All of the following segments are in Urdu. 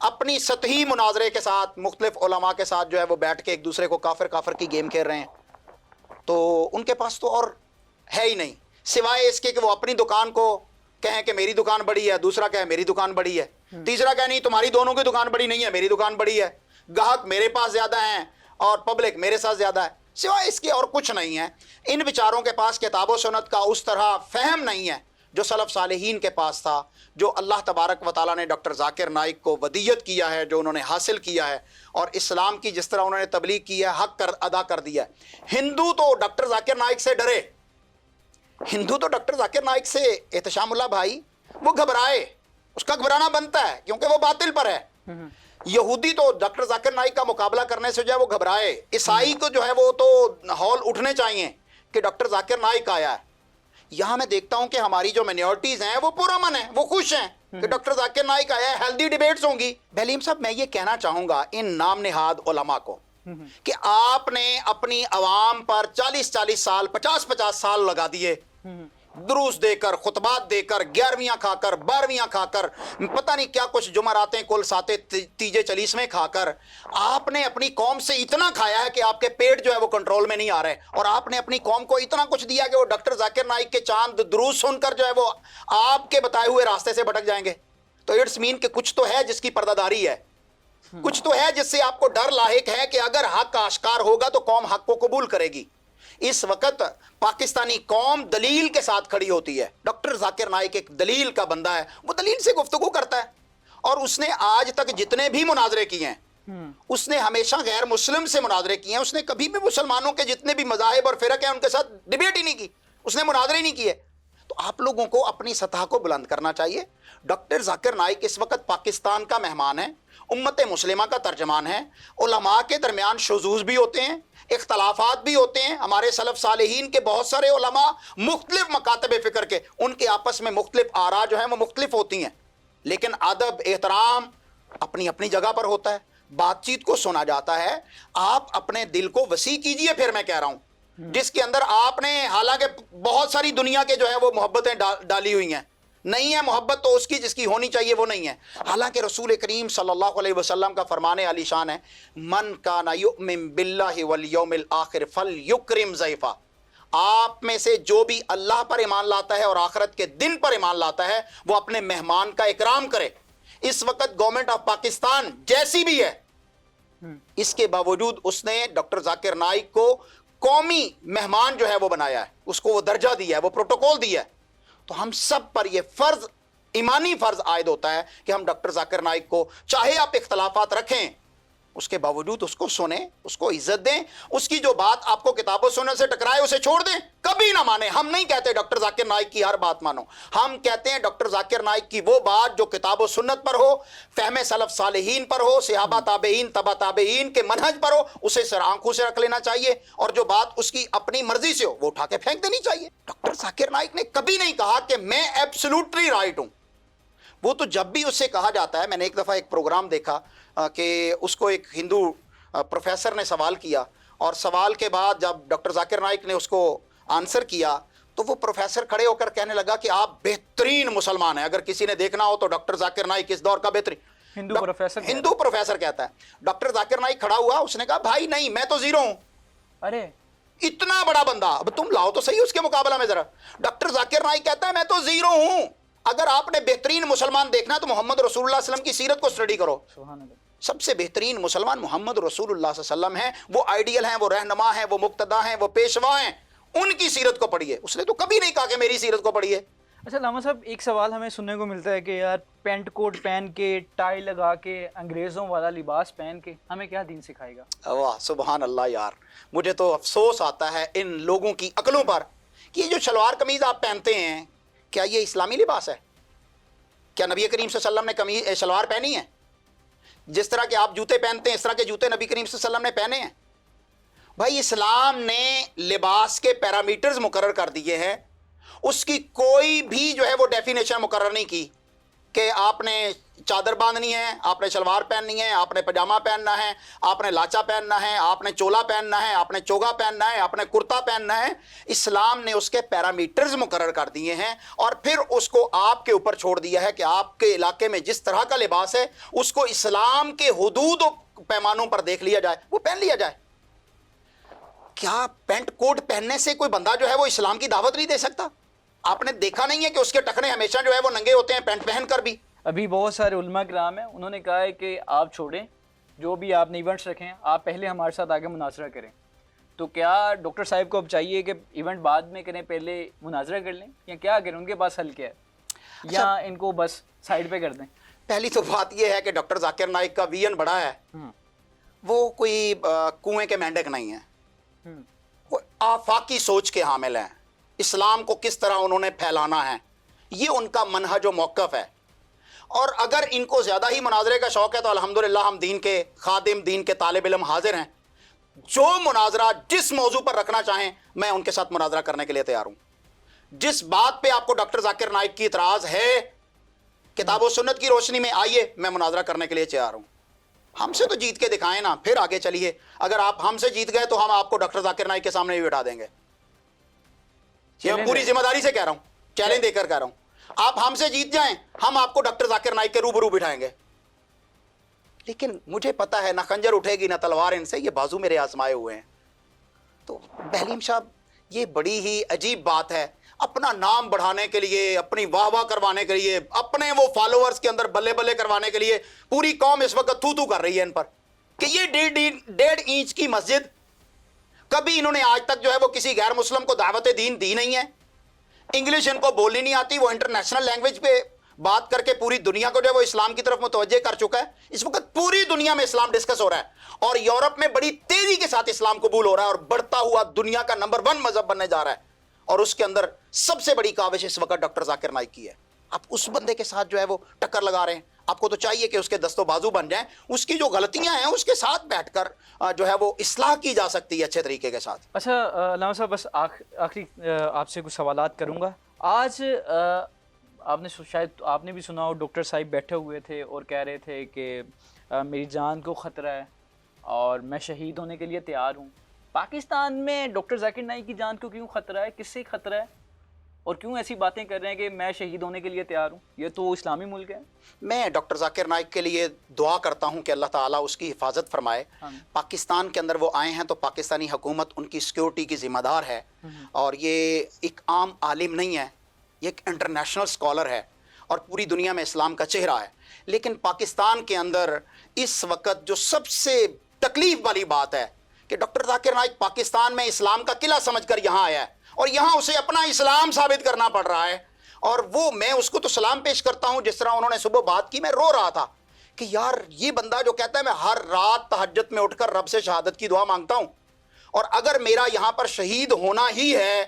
اپنی سطحی مناظرے کے ساتھ مختلف علماء کے ساتھ جو ہے وہ بیٹھ کے ایک دوسرے کو کافر کافر کی گیم کھیل رہے ہیں، تو ان کے پاس تو اور ہے ہی نہیں سوائے اس کے کہ وہ اپنی دکان کو کہیں کہ میری دکان بڑی ہے، دوسرا کہے میری دکان بڑی ہے، تیسرا کہے نہیں تمہاری دونوں کی دکان بڑی نہیں ہے، میری دکان بڑی ہے، گاہک میرے پاس زیادہ ہیں اور پبلک میرے ساتھ زیادہ ہے، سوائے اس کے اور کچھ نہیں ہے۔ ان بیچاروں کے پاس کتاب و سنت کا اس طرح فہم نہیں ہے جو سلف صالحین کے پاس تھا، جو اللہ تبارک و تعالیٰ نے ڈاکٹر ذاکر نائک کو ودیت کیا ہے، جو انہوں نے حاصل کیا ہے، اور اسلام کی جس طرح انہوں نے تبلیغ کی ہے، حق ادا کر دیا ہے۔ ہندو تو ڈاکٹر ذاکر نائک سے ڈرے، ہندو تو ڈاکٹر ذاکر نائک سے احتشام اللہ بھائی وہ گھبرائے، اس کا گھبرانا بنتا ہے کیونکہ وہ باطل پر ہے۔ یہودی تو ڈاکٹر ذاکر نائک کا مقابلہ کرنے سے جو ہے وہ گھبرائے، عیسائی کو جو ہے وہ تو ہال اٹھنے چاہیے کہ ڈاکٹر ذاکر نائک آیا ہے۔ یہاں میں دیکھتا ہوں کہ ہماری جو مینورٹیز ہیں وہ پرامن ہیں، وہ خوش ہیں کہ ڈاکٹر ذاکر نائک آیا ہے، ہیلدی ڈیبیٹس ہوں گی۔ بہلیم صاحب میں یہ کہنا چاہوں گا ان نام نہاد علماء کو کہ آپ نے اپنی عوام پر 40 سال 50 سال لگا دیے، دروس دے کر، خطبات دے کر، 11ویں کھا کر، 12ویں کھا کر، پتہ نہیں کیا کچھ جمعراتیں کل ساتیں تیجے 40ویں کھا کر آپ نے اپنی قوم سے اتنا کھایا ہے کہ آپ کے پیٹ جو ہے وہ کنٹرول میں نہیں آ رہے، اور آپ نے اپنی قوم کو اتنا کچھ دیا کہ وہ ڈاکٹر ذاکر نائک کے چاند دروس سن کر جو ہے وہ آپ کے بتائے ہوئے راستے سے بھٹک جائیں گے۔ تو اٹس مین کہ کچھ تو ہے جس کی پردہ داری ہے، کچھ تو ہے جس سے آپ کو ڈر لاحق ہے کہ اگر حق آشکار ہوگا تو قوم حق کو قبول کرے گی۔ اس وقت پاکستانی قوم دلیل کے ساتھ کھڑی ہوتی ہے۔ ڈاکٹر ذاکر نائک ایک دلیل کا بندہ ہے، وہ دلیل سے گفتگو کرتا ہے، اور اس نے آج تک جتنے بھی مناظرے کیے ہیں اس نے ہمیشہ غیر مسلم سے مناظرے کیے ہیں، اس نے کبھی بھی مسلمانوں کے جتنے بھی مذاہب اور فرق ہیں ان کے ساتھ ڈیبیٹ ہی نہیں کی، اس نے مناظرے ہی نہیں کیے۔ تو آپ لوگوں کو اپنی سطح کو بلند کرنا چاہیے۔ ڈاکٹر ذاکر نائک اس وقت پاکستان کا مہمان ہے، امت مسلمہ کا ترجمان ہے۔ علماء کے درمیان شذوذ بھی ہوتے ہیں، اختلافات بھی ہوتے ہیں، ہمارے سلف صالحین کے بہت سارے علماء مختلف مکاتب فکر کے، ان کے آپس میں مختلف آراء جو ہیں وہ مختلف ہوتی ہیں، لیکن ادب احترام اپنی اپنی جگہ پر ہوتا ہے، بات چیت کو سنا جاتا ہے۔ آپ اپنے دل کو وسیع کیجئے، پھر میں کہہ رہا ہوں جس کے اندر آپ نے حالانکہ بہت ساری دنیا کے جو ہے وہ محبتیں ڈالی ہوئی ہیں، نہیں ہے محبت تو اس کی جس کی ہونی چاہیے وہ نہیں ہے۔ حالانکہ رسول کریم صلی اللہ علیہ وسلم کا فرمان علی شان ہے، من کان یؤمن باللہ والیوم الآخر فلیکرم ضیفہ۔ آپ میں سے جو بھی اللہ پر ایمان لاتا ہے اور آخرت کے دن پر ایمان لاتا ہے وہ اپنے مہمان کا اکرام کرے۔ اس وقت گورنمنٹ آف پاکستان جیسی بھی ہے، اس کے باوجود اس نے ڈاکٹر ذاکر نائک کو قومی مہمان جو ہے وہ بنایا ہے، اس کو وہ درجہ دیا ہے، وہ پروٹوکول دیا ہے۔ تو ہم سب پر یہ فرض، ایمانی فرض عائد ہوتا ہے کہ ہم ڈاکٹر ذاکر نائک کو، چاہے آپ اختلافات رکھیں، اس کے باوجود اس کو سنیں، اس کو عزت دیں، اس کی جو بات آپ کو کتاب و سنت سے ٹکرائے اسے چھوڑ دیں، کبھی نہ مانیں۔ ہم نہیں کہتے ڈاکٹر ذاکر نائک کی ہر بات مانو، ہم کہتے ہیں ڈاکٹر ذاکر نائک کی وہ بات جو کتاب و سنت پر ہو، فہم سلف صالحین پر ہو، صحابہ تابعین تبع تابعین کے منہج پر ہو، اسے سر آنکھوں سے رکھ لینا چاہیے، اور جو بات اس کی اپنی مرضی سے ہو وہ اٹھا کے پھینک دینی چاہیے۔ ڈاکٹر ذاکر نائک نے کبھی نہیں کہا کہ میں ایبسولوٹلی رائٹ ہوں۔ وہ تو جب بھی اس سے کہا جاتا ہے، میں نے ایک دفعہ ایک پروگرام دیکھا کہ اس کو ایک ہندو پروفیسر نے سوال کیا، اور سوال کے بعد جب ڈاکٹر ذاکر نائک نے اس کو آنسر کیا تو وہ پروفیسر کھڑے ہو کر کہنے لگا کہ آپ بہترین مسلمان ہیں، اگر کسی نے دیکھنا ہو تو ڈاکٹر ذاکر نائک اس دور کا بہترین ہندو پروفیسر کہتا ہے۔ ڈاکٹر ذاکر نائک کھڑا ہوا، اس نے کہا بھائی نہیں، میں تو زیرو ہوں۔ ارے اتنا بڑا بندہ، اب تم لاؤ تو صحیح اس کے مقابلہ میں ذرا۔ ڈاکٹر ذاکر نائک کہتا ہے میں تو زیرو ہوں، اگر آپ نے بہترین مسلمان دیکھنا ہے تو محمد رسول اللہ صلی اللہ علیہ وسلم کی سیرت کو سٹڈی کرو۔ سبحان اللہ۔ سب سے بہترین مسلمان محمد رسول اللہ صلی اللہ علیہ وسلم ہیں، وہ آئیڈیل ہیں، وہ رہنما ہیں، وہ مقتدا ہیں، وہ پیشوا ہیں، ان کی سیرت کو پڑھیے۔ اس نے تو کبھی نہیں کہا کہ میری سیرت کو پڑھیے۔ اچھا علامہ صاحب، ایک سوال ہمیں سننے کو ملتا ہے کہ یار پینٹ کوٹ پہن کے، ٹائی لگا کے، انگریزوں والا لباس پہن کے ہمیں کیا دین سکھائے گا؟ واہ سبحان اللہ یار، مجھے تو افسوس آتا ہے ان لوگوں کی عقلوں پر کہ یہ جو شلوار قمیض آپ پہنتے ہیں، کیا یہ اسلامی لباس ہے؟ کیا نبی کریم صلی اللہ علیہ وسلم نے شلوار پہنی ہے؟ جس طرح کے آپ جوتے پہنتے ہیں اس طرح کے جوتے نبی کریم صلی اللہ علیہ وسلم نے پہنے ہیں؟ بھائی اسلام نے لباس کے پیرامیٹرز مقرر کر دیے ہیں، اس کی کوئی بھی جو ہے وہ ڈیفینیشن مقرر نہیں کی۔ کہ آپ نے چادر باندھنی ہے، آپ نے شلوار پہننی ہے، آپ نے پجامہ پہننا ہے، آپ نے لاچا پہننا ہے، آپ نے چولا پہننا ہے، آپ نے چوگا پہننا ہے، آپ نے کرتا پہننا ہے. اسلام نے اس کے پیرامیٹرز مقرر کر دیے ہیں اور پھر اس کو آپ کے اوپر چھوڑ دیا ہے کہ آپ کے علاقے میں جس طرح کا لباس ہے اس کو اسلام کے حدود و پیمانوں پر دیکھ لیا جائے، وہ پہن لیا جائے. کیا پینٹ کوٹ پہننے سے کوئی بندہ جو ہے وہ اسلام کی دعوت نہیں دے سکتا؟ آپ نے دیکھا نہیں ہے کہ اس کے ٹخنے ہمیشہ جو ہے وہ ننگے ہوتے ہیں پینٹ پہن کر بھی؟ ابھی بہت سارے علماء کرام ہیں، انہوں نے کہا ہے کہ آپ چھوڑیں جو بھی آپ نے ایونٹس رکھیں، آپ پہلے ہمارے ساتھ آگے مناظرہ کریں. تو کیا ڈاکٹر صاحب کو اب چاہیے کہ ایونٹ بعد میں کریں، پہلے مناظرہ کر لیں، یا کیا کریں؟ ان کے پاس حل کیا ہے، یا ان کو بس سائڈ پہ کر دیں؟ پہلی تو بات یہ ہے کہ ڈاکٹر ذاکر نائک کا ویژن بڑا ہے، وہ کوئی کنویں کے مینڈک نہیں ہے، وہ آفاقی سوچ کے حامل ہیں. اسلام کو کس طرح انہوں نے پھیلانا ہے یہ ان کا منہج و موقف ہے. اور اگر ان کو زیادہ ہی مناظرے کا شوق ہے تو الحمدللہ ہم دین کے خادم، دین کے طالب علم حاضر ہیں. جو مناظرہ جس موضوع پر رکھنا چاہیں میں ان کے ساتھ مناظرہ کرنے کے لیے تیار ہوں. جس بات پہ آپ کو ڈاکٹر ذاکر نائک کی اعتراض ہے، کتاب و سنت کی روشنی میں آئیے، میں مناظرہ کرنے کے لیے تیار ہوں. ہم سے تو جیت کے دکھائیں نا، پھر آگے چلیے. اگر آپ ہم سے جیت گئے تو ہم آپ کو ڈاکٹر ذاکر نائک کے سامنے بھی بٹھا دیں گے. یہ میں پوری ذمہ داری سے کہہ رہا ہوں، چیلنج دے کر کہہ رہا ہوں. آپ ہم سے جیت جائیں، ہم آپ کو ڈاکٹر ذاکر نائک کے روبرو بٹھائیں گے. لیکن مجھے پتا ہے نہ خنجر اٹھے گی نہ تلوار ان سے، یہ بازو میرے آزمائے ہوئے ہیں. تو بہلیم صاحب یہ بڑی ہی عجیب بات ہے، اپنا نام بڑھانے کے لیے، اپنی واہ واہ کروانے کے لیے، اپنے وہ فالوورز کے اندر بلے بلے کروانے کے لیے پوری قوم اس وقت تھو کر رہی ہے ان پر کہ یہ 1.5 انچ کی مسجد، کبھی انہوں نے آج تک جو ہے وہ کسی غیر مسلم کو دعوت دین دی نہیں ہے. انگلش ان کو بولنی نہیں آتی، وہ انٹرنیشنل لینگویج پہ بات کر کے پوری دنیا کو جو ہے وہ اسلام کی طرف متوجہ کر چکا ہے. اس وقت پوری دنیا میں اسلام ڈسکس ہو رہا ہے اور یورپ میں بڑی تیزی کے ساتھ اسلام قبول ہو رہا ہے اور بڑھتا ہوا دنیا کا نمبر 1 مذہب بننے جا رہا ہے. اور اس کے اندر سب سے بڑی کاوش اس وقت ڈاکٹر ذاکر نائک کی ہے. آپ اس بندے کے ساتھ جو ہے وہ ٹکر لگا رہے ہیں. آپ کو تو چاہیے کہ اس کے دست و بازو بن جائیں، اس کی جو غلطیاں ہیں اس کے ساتھ بیٹھ کر جو ہے وہ اصلاح کی جا سکتی ہے اچھے طریقے کے ساتھ. اچھا علامہ صاحب، بس آخری آپ سے کچھ سوالات کروں گا. آج آپ نے شاید آپ نے بھی سنا ہو، ڈاکٹر صاحب بیٹھے ہوئے تھے اور کہہ رہے تھے کہ میری جان کو خطرہ ہے اور میں شہید ہونے کے لیے تیار ہوں. پاکستان میں ڈاکٹر ذاکر نائک کی جان کو کیوں خطرہ ہے؟ کس سے خطرہ ہے؟ اور کیوں ایسی باتیں کر رہے ہیں کہ میں شہید ہونے کے لیے تیار ہوں؟ یہ تو اسلامی ملک ہے. میں ڈاکٹر ذاکر نائک کے لیے دعا کرتا ہوں کہ اللہ تعالیٰ اس کی حفاظت فرمائے. پاکستان کے اندر وہ آئے ہیں تو پاکستانی حکومت ان کی سیکیورٹی کی ذمہ دار ہے، اور یہ ایک عام عالم نہیں ہے، یہ ایک انٹرنیشنل اسکالر ہے اور پوری دنیا میں اسلام کا چہرہ ہے. لیکن پاکستان کے اندر اس وقت جو سب سے تکلیف والی بات ہے کہ ڈاکٹر ذاکر نائک پاکستان میں اسلام کا قلعہ سمجھ کر یہاں آیا ہے اور یہاں اسے اپنا اسلام ثابت کرنا پڑ رہا ہے. اور وہ میں اس کو تو سلام پیش کرتا ہوں، جس طرح انہوں نے صبح بات کی میں رو رہا تھا کہ یار یہ بندہ جو کہتا ہے میں ہر رات تہجد میں اٹھ کر رب سے شہادت کی دعا مانگتا ہوں، اور اگر میرا یہاں پر شہید ہونا ہی ہے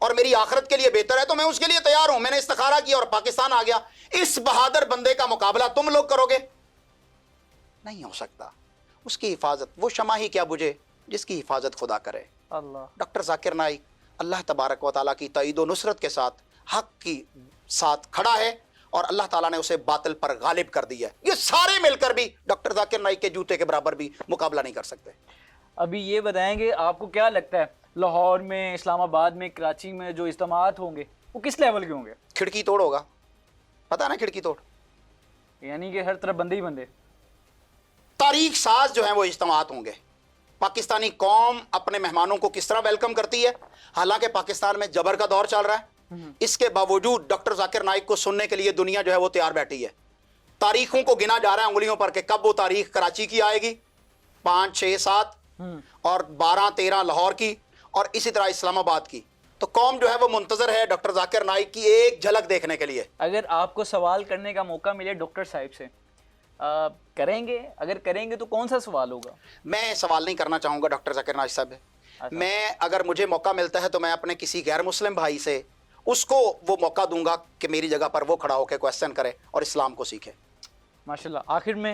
اور میری آخرت کے لیے بہتر ہے تو میں اس کے لیے تیار ہوں. میں نے استخارہ کیا اور پاکستان آ گیا. اس بہادر بندے کا مقابلہ تم لوگ کرو گے؟ نہیں ہو سکتا. اس کی حفاظت، وہ شمع ہی کیا بجھے جس کی حفاظت خدا کرے. اللہ. ڈاکٹر ذاکر نائک اللہ تبارک و تعالیٰ کی تائید و نصرت کے ساتھ حق کی ساتھ کھڑا ہے اور اللہ تعالیٰ نے اسے باطل پر غالب کر دیا ہے. یہ سارے مل کر بھی ڈاکٹر ذاکر نائک کے جوتے کے برابر بھی مقابلہ نہیں کر سکتے. ابھی یہ بتائیں گے آپ کو کیا لگتا ہے لاہور میں، اسلام آباد میں، کراچی میں جو اجتماعات ہوں گے وہ کس لیول کے ہوں گے؟ کھڑکی توڑ ہوگا، پتہ نا کھڑکی توڑ، یعنی کہ ہر طرف بندے ہی بندے. تاریخ ساز جو ہیں وہ اجتماعات ہوں گے. پاکستانی قوم اپنے مہمانوں کو کس طرح ویلکم کرتی ہے، حالانکہ پاکستان میں جبر کا دور چل رہا ہے، اس کے باوجود ڈاکٹر ذاکر نائک کو سننے کے لیے دنیا جو ہے وہ تیار بیٹھی ہے. تاریخوں کو گنا جا رہا ہے انگلیوں پر کہ کب وہ تاریخ کراچی کی آئے گی، 5 6 7 اور 12 13 لاہور کی، اور اسی طرح اسلام آباد کی. تو قوم جو ہے وہ منتظر ہے ڈاکٹر ذاکر نائک کی ایک جھلک دیکھنے کے لیے. اگر آپ کو سوال کرنے کا موقع ملے ڈاکٹر صاحب سے، کریں گے؟ اگر کریں گے تو کون سا سوال ہوگا؟ میں سوال نہیں کرنا چاہوں گا ڈاکٹر ذاکر نائک صاحب. میں اگر مجھے موقع ملتا ہے تو میں اپنے کسی غیر مسلم بھائی سے اس کو وہ موقع دوں گا کہ میری جگہ پر وہ کھڑا ہو کے کویسچن کرے اور اسلام کو سیکھے. ماشاءاللہ. آخر میں